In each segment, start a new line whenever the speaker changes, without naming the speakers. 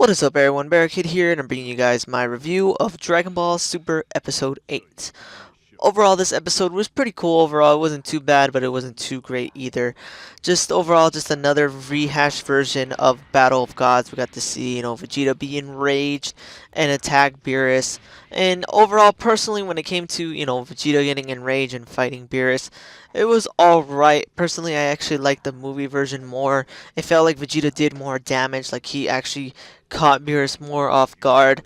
What is up everyone, Barricade here, and I'm bringing you guys my review of Dragon Ball Super Episode 8. Overall, this episode was pretty cool overall. It wasn't too bad, but it wasn't too great either. Just overall, just another rehashed version of Battle of Gods. We got to see, Vegeta be enraged and attack Beerus. And overall, personally, when it came to, Vegeta getting enraged and fighting Beerus, it was alright. Personally, I actually liked the movie version more. It felt like Vegeta did more damage, like he actually caught Beerus more off guard.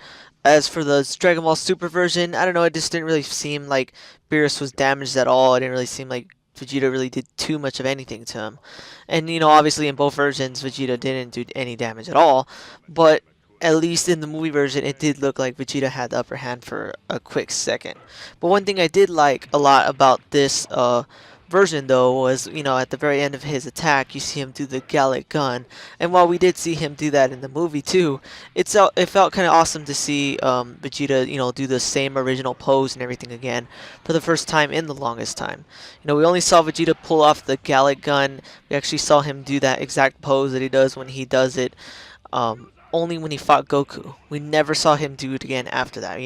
As for the Dragon Ball Super version, I don't know, it just didn't really seem like Beerus was damaged at all. It didn't really seem like Vegeta really did too much of anything to him. And, obviously in both versions, Vegeta didn't do any damage at all. But at least in the movie version, it did look like Vegeta had the upper hand for a quick second. But one thing I did like a lot about this version though was, at the very end of his attack, you see him do the Gallic gun. And while we did see him do that in the movie too, it felt kind of awesome to see Vegeta, do the same original pose and everything again for the first time in the longest time. We only saw Vegeta pull off the Gallic gun. We actually saw him do that exact pose that he does when he does it. Only when he fought Goku. We never saw him do it again after that.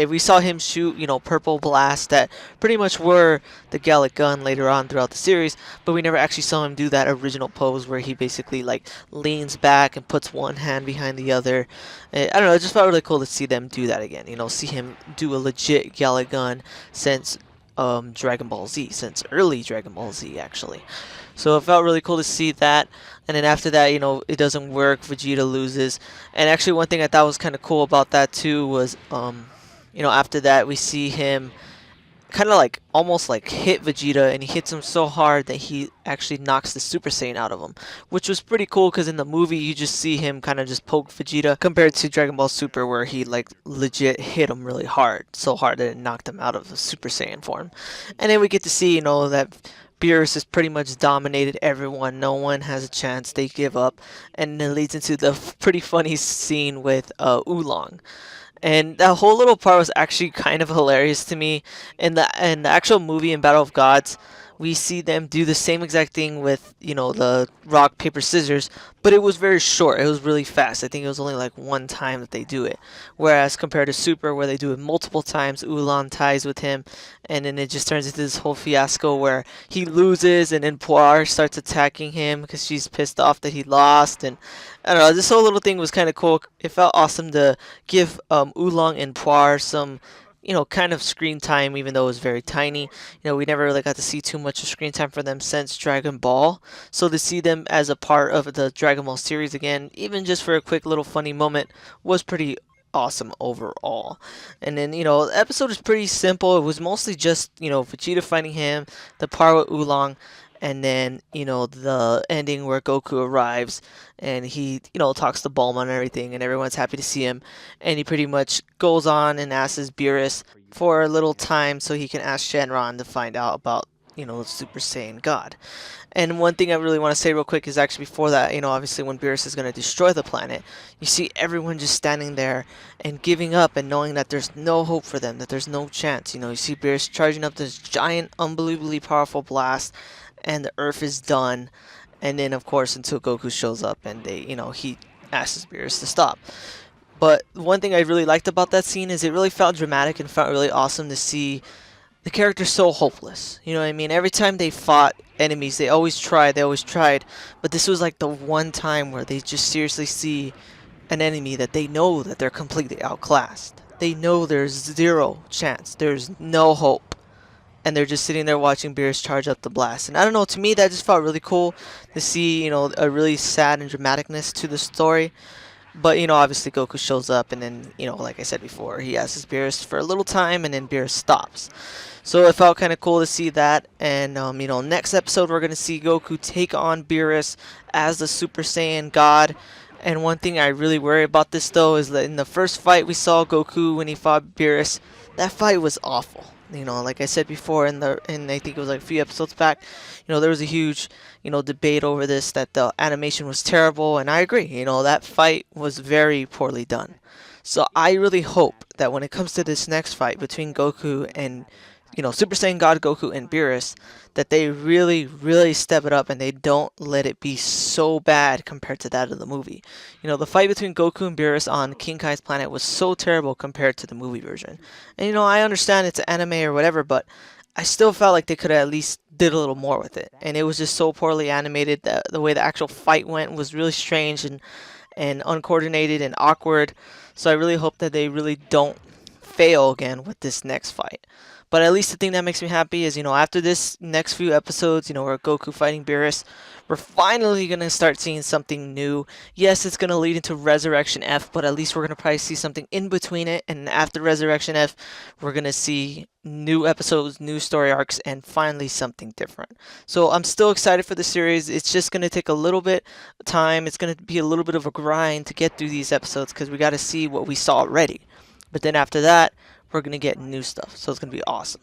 We saw him shoot, purple blasts that pretty much were the Gallic gun later on throughout the series, but we never actually saw him do that original pose where he basically like leans back and puts one hand behind the other. I don't know, it just felt really cool to see them do that again. See him do a legit Gallic gun since Dragon Ball Z, since early Dragon Ball Z actually. So it felt really cool to see that. And then after that, it doesn't work. Vegeta loses. And actually, one thing I thought was kind of cool about that too was, after that we see him kind of like almost like hit Vegeta, and he hits him so hard that he actually knocks the Super Saiyan out of him, which was pretty cool because in the movie you just see him kind of just poke Vegeta compared to Dragon Ball Super where he like legit hit him really hard, so hard that it knocked him out of the Super Saiyan form. And then we get to see, that Beerus has pretty much dominated everyone. No one has a chance. They give up, and it leads into the pretty funny scene with Oolong. And that whole little part was actually kind of hilarious to me. In the actual movie in Battle of Gods, we see them do the same exact thing with, the rock, paper, scissors, but it was very short. It was really fast. I think it was only like one time that they do it. Whereas compared to Super, where they do it multiple times, Oolong ties with him, and then it just turns into this whole fiasco where he loses, and then Poir starts attacking him because she's pissed off that he lost. And I don't know, this whole little thing was kind of cool. It felt awesome to give Oolong and Poir some kind of screen time, even though it was very tiny. We never really got to see too much of screen time for them since Dragon Ball. So to see them as a part of the Dragon Ball series again, even just for a quick little funny moment, was pretty awesome overall. And then, the episode is pretty simple. It was mostly just, Vegeta fighting him, the part with Oolong, and then, the ending where Goku arrives and he, talks to Bulma and everything, and everyone's happy to see him. And he pretty much goes on and asks Beerus for a little time so he can ask Shenron to find out about, the Super Saiyan God. And one thing I really want to say real quick is actually before that, obviously when Beerus is going to destroy the planet, you see everyone just standing there and giving up and knowing that there's no hope for them, that there's no chance. You see Beerus charging up this giant, unbelievably powerful blast, and the Earth is done. And then, of course, until Goku shows up and he asks Beerus to stop. But one thing I really liked about that scene is it really felt dramatic and felt really awesome to see the characters so hopeless. You know what I mean? Every time they fought enemies, they always tried, but this was like the one time where they just seriously see an enemy that they know that they're completely outclassed. They know there's zero chance, there's no hope. And they're just sitting there watching Beerus charge up the blast. And I don't know, to me that just felt really cool to see, a really sad and dramaticness to the story. But, obviously Goku shows up and then, like I said before, he asks Beerus for a little time and then Beerus stops. So it felt kind of cool to see that. And, next episode we're going to see Goku take on Beerus as the Super Saiyan God. And one thing I really worry about this though is that in the first fight we saw Goku when he fought Beerus, that fight was awful. Like I said before in I think it was like a few episodes back, there was a huge, debate over this, that the animation was terrible, and I agree, that fight was very poorly done. So I really hope that when it comes to this next fight between Goku and Super Saiyan God Goku and Beerus, that they really step it up and they don't let it be so bad compared to that of the movie. The fight between Goku and Beerus on King Kai's planet was so terrible compared to the movie version. And I understand it's an anime or whatever, but I still felt like they could have at least did a little more with it. And it was just so poorly animated that the way the actual fight went was really strange and uncoordinated and awkward. So I really hope that they really don't fail again with this next fight. But at least the thing that makes me happy is, after this next few episodes, where Goku fighting Beerus, we're finally going to start seeing something new. Yes, it's going to lead into Resurrection F, but at least we're going to probably see something in between it. And after Resurrection F, we're going to see new episodes, new story arcs, and finally something different. So I'm still excited for the series. It's just going to take a little bit of time. It's going to be a little bit of a grind to get through these episodes because we got to see what we saw already. But then after that, we're going to get new stuff. So it's going to be awesome.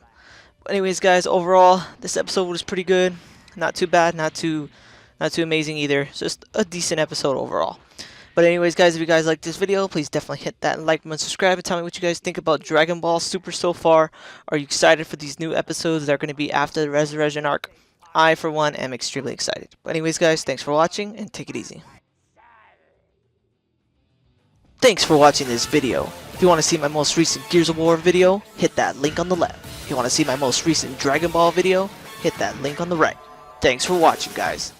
But anyways, guys, overall, this episode was pretty good. Not too bad, not too amazing either. It's just a decent episode overall. But anyways, guys, if you guys like this video, please definitely hit that like button, subscribe, and tell me what you guys think about Dragon Ball Super so far. Are you excited for these new episodes that are going to be after the Resurrection arc? I, for one, am extremely excited. But anyways, guys, thanks for watching, and take it easy. Thanks for watching this video. If you want to see my most recent Gears of War video, hit that link on the left. If you want to see my most recent Dragon Ball video, hit that link on the right. Thanks for watching, guys.